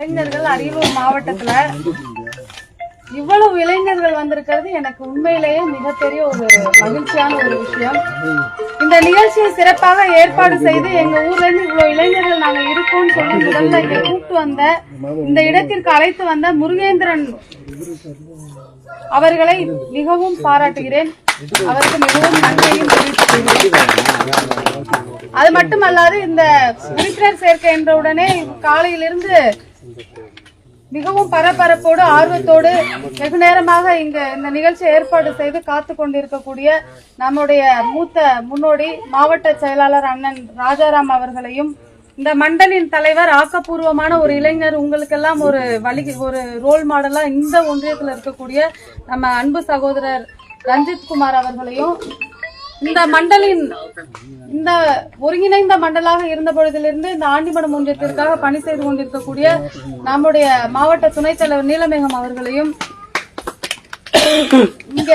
இளைஞர்கள் அரியலூர் மாவட்டத்துல இவ்வளவு இளைஞர்கள் வந்திருக்கிறது எனக்கு உண்மையிலேயே மிகப்பெரிய ஒரு மகிழ்ச்சியான ஒரு விஷயம். இந்த நிகழ்ச்சியை சிறப்பாக ஏற்பாடு செய்து எங்க ஊர்ல இருந்து இவ்வளவு இளைஞர்கள் நாங்க இருக்கோம்னு சொல்லி முதல்ல இங்க கூப்பிட்டு வந்த இந்த இடத்திற்கு அழைத்து வந்த முருகேந்திரன் அவர்களை மிகவும் பாராட்டுகிறேன். அவருக்கு மிகவும் நன்றியும் தெரிவித்துள்ளேன். அது மட்டுமல்லாது இந்த உறுப்பினர் சேர்க்கை என்ற உடனே காலையிலிருந்து மிகவும் பரபரப்போடு ஆர்வத்தோடு வெகு நேரமாக இங்க இந்த நிகழ்ச்சி ஏற்பாடு செய்து காத்து கொண்டிருக்கக்கூடிய நம்முடைய மூத்த முன்னோடி மாவட்ட செயலாளர் அண்ணன் ராஜாராம் அவர்களையும், இந்த மண்டலின் தலைவர், ஆக்கப்பூர்வமான ஒரு இளைஞர், உங்களுக்கெல்லாம் ஒரு ரோல் மாடலா இந்த ஒன்றியத்தில் இருக்கக்கூடிய நம்ம அன்பு சகோதரர் ரஞ்சித் குமார் அவர்களையும், இந்த மண்டலின் இந்த ஒருங்கிணைந்த மண்டலாக இருந்த பொழுதிலிருந்து இந்த ஆண்டிமடம் ஒன்றியத்திற்காக பணி செய்து கொண்டிருக்கக்கூடிய நம்முடைய மாவட்ட துணைத் தலைவர் நீலமேகம் அவர்களையும், இங்க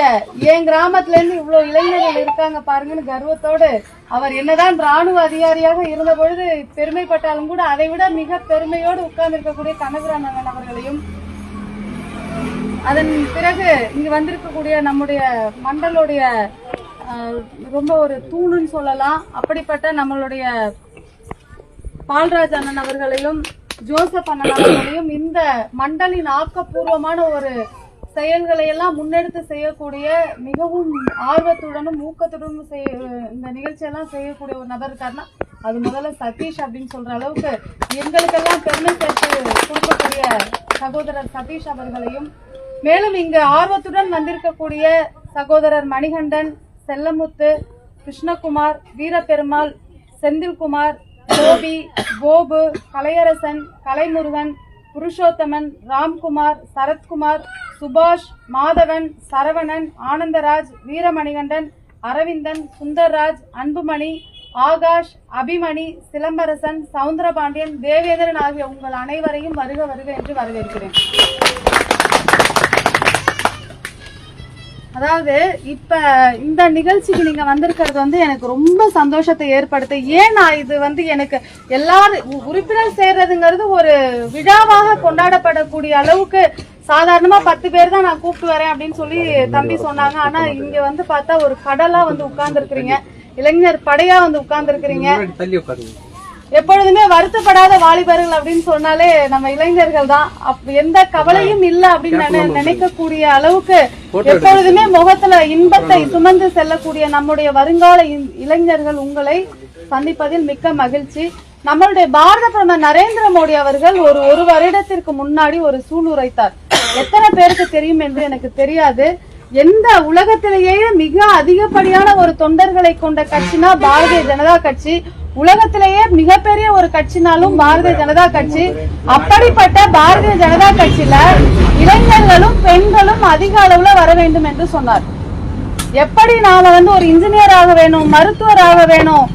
என் கிராமத்துல இருந்து இவ்வளவு இளைஞர்கள் இருக்காங்க பாருங்கன்னு கர்வத்தோடு, அவர் என்னதான் ராணுவ அதிகாரியாக இருந்த பொழுது பெருமைப்பட்டாலும் கூட அதை விட மிக பெருமையோடு உட்கார்ந்து இருக்கக்கூடிய கனகரான் அவர்களையும், அதன் பிறகு இங்கு வந்திருக்கக்கூடிய நம்முடைய மண்டலுடைய ரொம்ப ஒரு தூணுன்னு சொல்லலாம், அப்படிப்பட்ட நம்மளுடைய பால்ராஜ் அண்ணன் அவர்களையும், ஜோசப் அண்ணன் அவர்களையும், இந்த மண்டலின் ஆக்கப்பூர்வமான ஒரு செயல்களை எல்லாம் முன்னெடுத்து செய்யக்கூடிய மிகவும் ஆர்வத்துடனும் ஊக்கத்துடனும் இந்த நிகழ்ச்சியெல்லாம் செய்யக்கூடிய ஒரு நபர் இருக்காருன்னா அது முதல்ல சதீஷ் அப்படின்னு சொல்ற அளவுக்கு எங்களுக்கெல்லாம் பெருமை சேர்த்து கொடுக்கக்கூடிய சகோதரர் சதீஷ் அவர்களையும், மேலும் இங்கு ஆர்வத்துடன் வந்திருக்கக்கூடிய சகோதரர் மணிகண்டன், செல்லமுத்து, கிருஷ்ணகுமார், வீரபெருமாள், செந்தில்குமார், கோபி, கோபு, கலையரசன், கலைமுருகன், புருஷோத்தமன், ராம்குமார், சரத்குமார், சுபாஷ், மாதவன், சரவணன், ஆனந்தராஜ், வீரமணிகண்டன், அரவிந்தன், சுந்தர்ராஜ், அன்புமணி, ஆகாஷ், அபிமணி, சிலம்பரசன், சவுந்தரபாண்டியன், தேவேந்திரன் ஆகிய உங்கள் அனைவரையும் வருக வருக என்று வரவேற்கிறேன். அதாவது இப்ப இந்த நிகழ்ச்சிக்கு நீங்க வந்திருக்கிறது எனக்கு ரொம்ப சந்தோஷத்தை ஏற்படுத்த. ஏன்னா இது எனக்கு எல்லாரும் உறுப்பினர் சேர்றதுங்கிறது ஒரு விழாவாக கொண்டாடப்படக்கூடிய அளவுக்கு சாதாரணமா 10 பேர் தான் நான் கூப்பிட்டு வரேன் அப்படின்னு சொல்லி தம்பி சொன்னாங்க. ஆனா இங்க பார்த்தா ஒரு கடலா உட்கார்ந்து இருக்கிறீங்க, இளைஞர் படையா உட்கார்ந்து இருக்கிறீங்க. எப்பொழுதுமே வருத்தப்படாத வாலிபர்கள் அப்படின்னு சொன்னாலே நம்ம இளைஞர்கள் தான். எந்த கவலையும் இல்ல அப்படின்னு நினைக்கக்கூடிய அளவுக்கு எப்பொழுதுமே முகத்துல இன்பத்தை சுமந்து செல்லக்கூடிய நம்முடைய வருங்கால இளைஞர்கள் உங்களை சந்திப்பதில் மிக்க மகிழ்ச்சி. நம்மளுடைய பாரத பிரதமர் நரேந்திர மோடி அவர்கள் ஒரு வருடத்திற்கு முன்னாடி ஒரு சூள் உரைத்தார். எத்தனை பேருக்கு தெரியும் என்று எனக்கு தெரியாது. எந்த உலகத்திலேயே மிக அதிகப்படியான ஒரு தொண்டர்களை கொண்ட கட்சினா பாரதிய ஜனதா கட்சி, உலகத்திலேயே மிகப்பெரிய ஒரு கட்சினாலும் பாரதிய ஜனதா கட்சி. அப்படிப்பட்ட பாரதிய ஜனதா கட்சியில இளைஞர்களும் பெண்களும் அதிக அளவுல வர வேண்டும் என்று சொன்னார். எப்படி நாம ஒரு இன்ஜினியர் ஆக வேணும், மருத்துவர் ஆக வேணும்,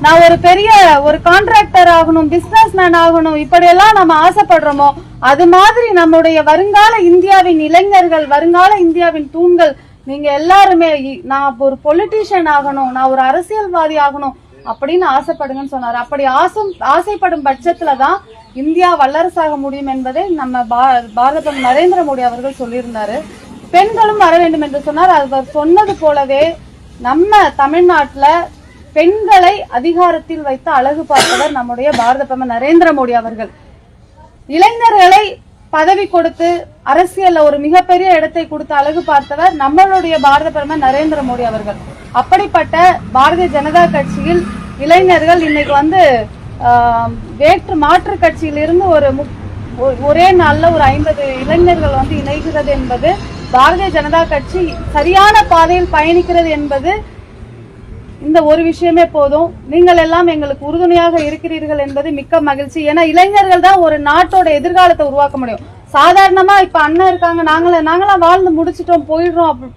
நான் ஒரு பெரிய ஒரு கான்ட்ராக்டர் ஆகணும், பிசினஸ் மேன் ஆகணும், இப்படியெல்லாம் நம்ம ஆசைப்படுறோமோ அது மாதிரி நம்முடைய வருங்கால இந்தியாவின் இளைஞர்கள், வருங்கால இந்தியாவின் தூண்கள் நீங்க எல்லாருமே நான் ஒரு பொலிட்டீஷியன் ஆகணும், நான் ஒரு அரசியல்வாதி ஆகணும் அப்படின்னு ஆசைப்படுங்கன்னு சொன்னார். அப்படி ஆசைப்படும் பட்சத்துலதான் இந்தியா வல்லரசாக முடியும் என்பதை நம்ம பாரத நரேந்திர மோடி அவர்கள் சொல்லியிருந்தாரு. பெண்களும் வர வேண்டும் என்று சொன்னார். அவர் சொன்னது போலவே நம்ம தமிழ்நாட்டுல பெண்களை அதிகாரத்தில் வைத்து அழகு பார்த்தவர் நம்முடைய பாரத பிரதமர் நரேந்திர மோடி அவர்கள். இளைஞர்களை பதவி கொடுத்து அரசியல்ல ஒரு மிகப்பெரிய இடத்தை கொடுத்து அழகு பார்த்தவர் நம்மளுடைய பாரத பிரதமர் நரேந்திர மோடி அவர்கள். அப்படிப்பட்ட பாரதிய ஜனதா கட்சியில் இளைஞர்கள் இன்னைக்கு வேற்று மாற்று கட்சியிலிருந்து ஒரே நாள்ல ஒரு 50 இளைஞர்கள் இணைகிறது என்பது, பாரதிய ஜனதா கட்சி சரியான பாதையில் பயணிக்கிறது என்பது இந்த ஒரு விஷயமே போதும். நீங்கள் எல்லாம் எங்களுக்கு உறுதுணையாக இருக்கிறீர்கள் என்பது மிக்க மகிழ்ச்சி. ஏன்னா இளைஞர்கள் தான் ஒரு நாட்டோட எதிர்காலத்தை உருவாக்க முடியும். சாதாரணமா இப்ப அண்ணன் இருக்காங்க, நாங்களாம் வாழ்ந்து முடிச்சிட்டோம்,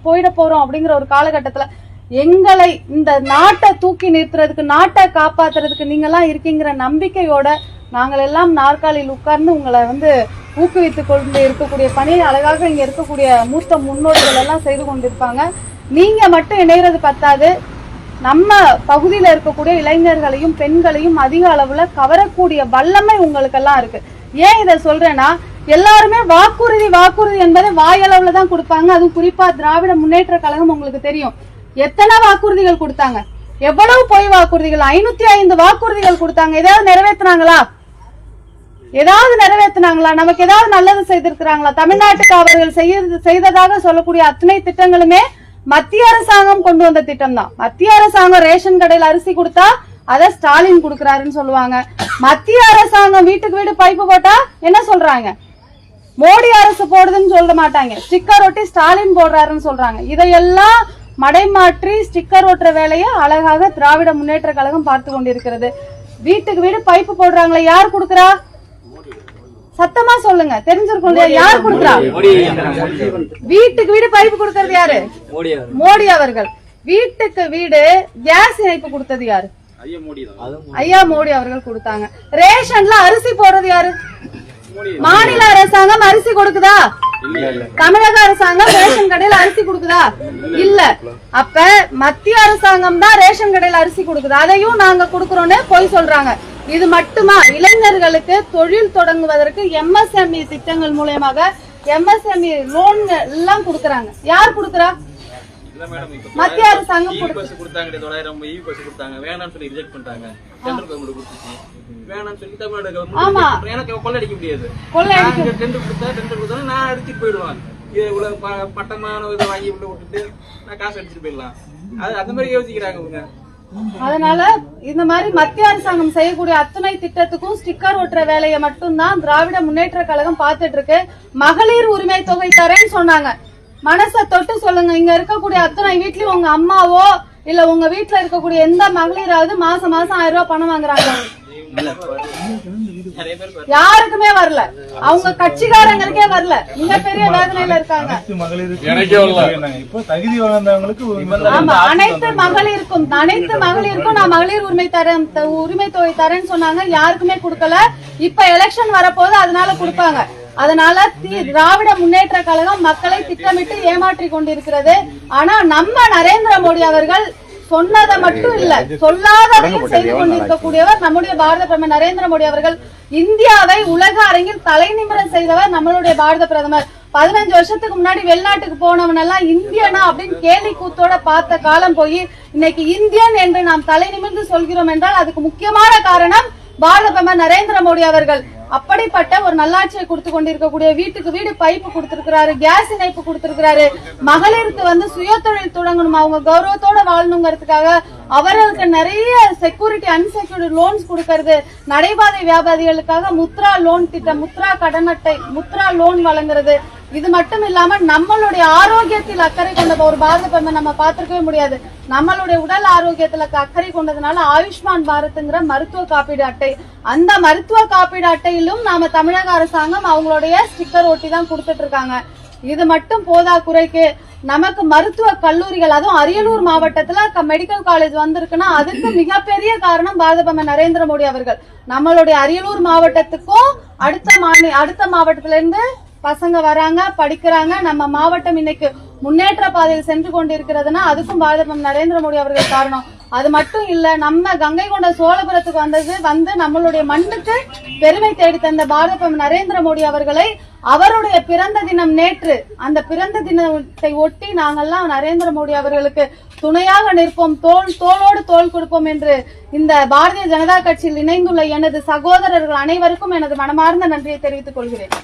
போயிட போறோம் அப்படிங்கிற ஒரு காலகட்டத்துல எங்களை இந்த நாட்டை தூக்கி நிறுத்துறதுக்கு, நாட்டை காப்பாத்துறதுக்கு நீங்க எல்லாம் இருக்கீங்கிற நம்பிக்கையோட நாங்கள் எல்லாம் நாற்காலியில் உட்கார்ந்து உங்களை ஊக்குவித்துக் கொண்டு இருக்கக்கூடிய பணியை அழகாக இங்க இருக்கக்கூடிய மூத்த முன்னோடிகள் எல்லாம் செய்து கொண்டிருப்பாங்க. நீங்க மட்டும் இணைகிறது பத்தாது, நம்ம பகுதியில இருக்கக்கூடிய இளைஞர்களையும் பெண்களையும் அதிக அளவுல கவரக்கூடிய வல்லமை உங்களுக்கெல்லாம் இருக்கு. ஏன் இதை சொல்றேன்னா, எல்லாருமே வாக்குறுதி வாக்குறுதி என்பதை வாயளவுல தான் கொடுப்பாங்க. அதுவும் குறிப்பா திராவிட முன்னேற்ற கழகம் உங்களுக்கு தெரியும் எத்தனை வாக்குறுதிகள் கொடுத்தாங்க, எவ்வளவு பொய் வாக்குறுதிகள், 505 வாக்குறுதிகள் கொடுத்தாங்க. ஏதாவது நிறைவேற்றினாங்களா? நமக்கு ஏதாவது நல்லது செய்திருக்கிறாங்களா? தமிழ்நாட்டுக்கு அவர்கள் செய்ததாக சொல்லக்கூடிய அத்தனை திட்டங்களுமே மத்திய அரசாங்கம் கொண்டு வந்த திட்டம் தான். மத்திய அரசாங்கம் ரேஷன் கடையில் அரிசி கொடுத்தா அத ஸ்டாலின் கொடுக்கறாருன்னு சொல்லுவாங்க. மத்திய அரசாங்கம் வீட்டுக்கு வீடு பைப்பு போட்டா என்ன சொல்றாங்க? மோடி அரசு போடுதுன்னு சொல்ல மாட்டாங்க, ஸ்டிக்கர் ஒட்டி ஸ்டாலின் போடுறாருன்னு சொல்றாங்க. இதையெல்லாம் மடைமாற்றி ஸ்டிக்கர் ஒட்டுற வேலையை அழகாக திராவிட முன்னேற்ற கழகம் பார்த்து கொண்டிருக்கிறது. வீட்டுக்கு வீடு பைப்பு போடுறாங்களே, யார் கொடுக்கறா? சத்தமா சொல்லுங்க, தெரிஞ்சிருக்கும் இல்லையா? யார் கொடுக்கறா? வீட்டுக்கு வீடு பைப்பு கொடுக்கறது யாரு? மோடி அவர்கள். வீட்டுக்கு வீடு கேஸ் இணைப்பு கொடுத்தது யாரு? ஐயா மோடி அவர்கள் கொடுத்தாங்க. ரேஷன்ல அரிசி போடுறது யாரு? மாநில அரசாங்கம் அரிசி கொடுக்குதா? தமிழக அரசாங்கம் ரேஷன் கடையில அரிசி கொடுக்குதா? இல்ல. அப்ப மத்திய அரசாங்கம் தான் ரேஷன் கடையில அரிசி கொடுக்குது, அதையும் நாங்க கொடுக்கறோம்னு பொய் சொல்றாங்க. இது மட்டுமா? இளைஞர்களுக்கு தொழில் தொடங்குவதற்கு MSME திட்டங்கள் மூலமாக MSME லோன் எல்லாம் கொடுக்கறாங்க. யார் கொடுக்கறா? மத்திய அரசாங்கம் கொடுத்தாங்க. 900 பஸ் கொடுத்தாங்க, வேணாம்னு சொல்லி ரிஜெக்ட் பண்ணிட்டாங்க. சென்ட்ரல் கவர்மெண்ட் கொடுத்துச்சு, வேணாம்னு சொல்லி தமிழ்நாடு கவர்மெண்ட் எனக்கு கொள்ளடிக்க முடியாது. டெண்டர் கொடுத்தா நான் அடிச்சுட்டு போயிடுவேன். பட்டமான இதை வாங்கி உள்ள விட்டுட்டு நான் காசு அடிச்சுட்டு போயிடலாம். அது அந்த மாதிரி யோசிக்கிறாங்க. அதனால இந்த மாதிரி மத்திய அரசாங்கம் செய்யக்கூடிய அத்தனை திட்டத்துக்கும் ஸ்டிக்கர் ஒட்டுற வேலையை மட்டும்தான் திராவிட முன்னேற்ற கழகம் பார்த்துட்டு இருக்கு. மகளிர் உரிமை தொகை தரேன்னு சொன்னாங்க. மனசை தொட்டு சொல்லுங்க, இங்க இருக்கக்கூடிய அத்தனை வீட்லயும் உங்க அம்மாவோ இல்ல உங்க வீட்டுல இருக்கக்கூடிய எந்த மகளிராவது மாசம் 1000 ரூபாய் பணம் வாங்குறாங்க? யாருக்குமே வரல, அவங்க கட்சிக்காரங்களுக்கே வரல. மிகப்பெரிய வேதனையில இருக்காங்க. ஆமா, அனைத்து மகளிருக்கும் நான் மகளிர் உரிமை தொகை தரேன்னு சொன்னாங்க, யாருக்குமே கொடுக்கல. இப்ப எலெக்ஷன் வரப்போது, அதனால கொடுப்பாங்க. அதனால திராவிட முன்னேற்ற கழகம் மக்களை திட்டமிட்டு ஏமாற்றி கொண்டிருக்கிறது. ஆனா நம்ம நரேந்திர மோடி அவர்கள் சொன்னதை மட்டும் இல்ல, சொல்லாததையும் செய்து கொண்டிருக்கக்கூடியவர் நம்முடைய பாரத பிரதமர் நரேந்திர மோடி அவர்கள். இந்தியாவை உலக அரங்கில் தலைநிமிர செய்தவர் நம்மளுடைய பாரத பிரதமர். 15 வருஷத்துக்கு முன்னாடி வெளிநாட்டுக்கு போனவன் எல்லாம் இந்தியனா அப்படின்னு கேலி கூத்தோட பார்த்த காலம் போய் இன்னைக்கு இந்தியன் என்று நாம் தலை நிமிர்ந்து சொல்கிறோம் என்றால் அதுக்கு முக்கியமான காரணம் பாரத பிரதமர் நரேந்திர மோடி அவர்கள். அப்படிப்பட்ட ஒரு நல்லாட்சியை கொடுத்து கொண்டிருக்கக்கூடிய, வீட்டுக்கு வீடு பைப்பு கொடுத்திருக்கிறாரு, கேஸ் இணைப்பு கொடுத்திருக்கிறாரு. மகளிருக்கு சுய தொழில் தொடங்கணும், அவங்க கௌரவத்தோட வாழணுங்கிறதுக்காக அவர்களுக்கு நிறைய செக்யூரிட்டி அன்செக்யூர்டு லோன்ஸ் கொடுக்கறது, நடைபாதை வியாபாரிகளுக்காக முத்ரா லோன் திட்டம், முத்ரா கடன் அட்டை, முத்ரா லோன் வழங்குறது. இது மட்டும் இல்லாம நம்மளுடைய ஆரோக்கியத்தில் அக்கறை கொண்ட ஒரு பாரத பிரதமர் நம்ம பார்த்திருக்கவே முடியாது. நம்மளுடைய உடல் ஆரோக்கியத்துல அக்கறை கொண்டதுனால ஆயுஷ்மான் பாரத்ங்கிற மருத்துவ காப்பீடு அட்டை, அந்த மருத்துவ காப்பீடு அட்டையிலும் நாம தமிழக அரசாங்கம் அவங்களுடைய ஸ்டிக்கர் ஒட்டி தான் கொடுத்துட்டு இருக்காங்க. இது மட்டும் போதா குறைக்கு நமக்கு மருத்துவ கல்லூரிகள், அதுவும் அரியலூர் மாவட்டத்துல மெடிக்கல் காலேஜ் வந்திருக்குன்னா அதுக்கு மிகப்பெரிய காரணம் பாரத பிரதமர் நரேந்திர மோடி அவர்கள். நம்மளுடைய அரியலூர் மாவட்டத்துக்கும் அடுத்த மாவட்டத்தில இருந்து பசங்க வராங்க, படிக்கிறாங்க. நம்ம மாவட்டம் இன்னைக்கு முன்னேற்ற பாதையில் சென்று கொண்டிருக்கிறதுனா அதுக்கும் பாரத பிரதமர் நரேந்திர மோடி அவர்கள் காரணம். அது மட்டும் இல்ல, நம்ம கங்கை கொண்ட சோழபுரத்துக்கு வந்து நம்மளுடைய மண்ணுக்கு பெருமை தேடி தந்த பாரத பிரதமர் நரேந்திர மோடி அவர்களை அவருடைய பிறந்த தினம் நேற்று, அந்த பிறந்த தினத்தை ஒட்டி நாங்கெல்லாம் நரேந்திர மோடி அவர்களுக்கு துணையாக நிற்போம், தோளோடு தோள் கொடுப்போம் என்று இந்த பாரதிய ஜனதா கட்சியில் இணைந்துள்ள எனது சகோதரர்கள் அனைவருக்கும் எனது மனமார்ந்த நன்றியை தெரிவித்துக் கொள்கிறேன்.